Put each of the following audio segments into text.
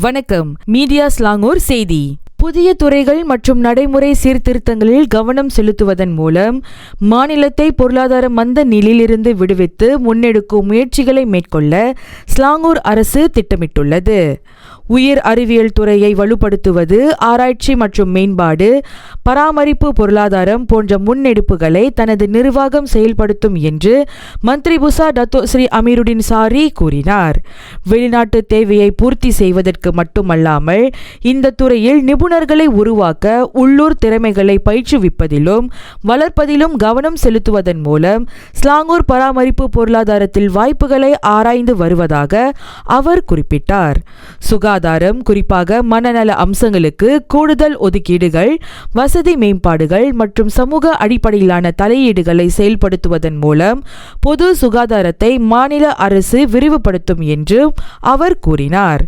வணக்கம். மீடியா ஸ்லாங்கூர் செய்தி. புதிய துறைகள் மற்றும் நடைமுறை சீர்திருத்தங்களில் கவனம் செலுத்துவதன் மூலம் மாநிலத்தை பொருளாதார மந்த நிலையிலிருந்து விடுவித்து முன்னெடுக்கும் முயற்சிகளை மேற்கொள்ள ஸ்லாங்கூர் அரசு திட்டமிட்டுள்ளது. உயிர் அறிவியல் துறையை வலுப்படுத்துவது, ஆராய்ச்சி மற்றும் மேம்பாடு, பராமரிப்பு பொருளாதாரம் போன்ற முன்னெடுப்புகளை தனது நிர்வாகம் செயல்படுத்தும் என்று மந்திரி புசா டத்தோ ஸ்ரீ அமீருடின் சாரி கூறினார். வெளிநாட்டு தேவையை பூர்த்தி செய்வதற்கு மட்டுமல்லாமல் இந்த துறையில் நிபுணர்களை உருவாக்க உள்ளூர் திறமைகளை பயிற்றுவிப்பதிலும் வளர்ப்பதிலும் கவனம் செலுத்துவதன் மூலம் ஸ்லாங்கூர் பராமரிப்பு பொருளாதாரத்தில் வாய்ப்புகளை ஆராய்ந்து வருவதாக அவர் குறிப்பிட்டார். சுகாதாரம், குறிப்பாக மனநல அம்சங்களுக்கு கூடுதல் ஒதுக்கீடுகள், வசதி மேம்பாடுகள் மற்றும் சமூக அடிப்படையிலான தலையீடுகளை செயல்படுத்துவதன் மூலம் பொது சுகாதாரத்தை மாநில அரசு விரிவுபடுத்தும் என்றும் அவர் கூறினார்.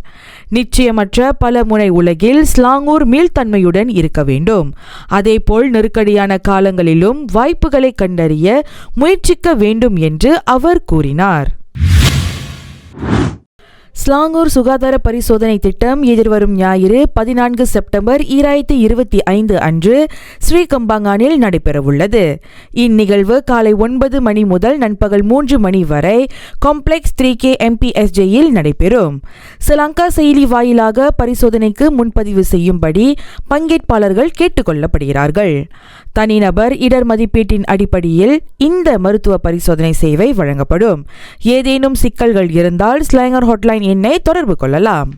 நிச்சயமற்ற பல முனை உலகில் ஸ்லாங்கூர் மீள்தன்மையுடன் இருக்க வேண்டும். அதேபோல் நெருக்கடியான காலங்களிலும் வாய்ப்புகளை கண்டறிய முயற்சிக்க வேண்டும் என்று அவர் கூறினார். ஸ்லாங்கூர் சுகாதார பரிசோதனை திட்டம் எதிர்வரும் ஞாயிறு 14 செப்டம்பர் 2025 அன்று ஸ்ரீகம்பாங்கானில் நடைபெறவுள்ளது. இந்நிகழ்வு காலை 9 மணி முதல் நண்பகல் 3 மணி வரை காம்ப்ளெக்ஸ் 3K MPSJயில் நடைபெறும். ஸ்ரீலங்கா செயலி வாயிலாக பரிசோதனைக்கு முன்பதிவு செய்யும்படி பங்கேற்பாளர்கள் கேட்டுக்கொள்ளப்படுகிறார்கள். தனிநபர் இடர் மதிப்பீட்டின் அடிப்படையில் இந்த மருத்துவ பரிசோதனை சேவை வழங்கப்படும். ஏதேனும் சிக்கல்கள் இருந்தால் ஸ்லாங்கர் ஹாட்லைன் எண்ணை தொடர்பு கொள்ளலாம்.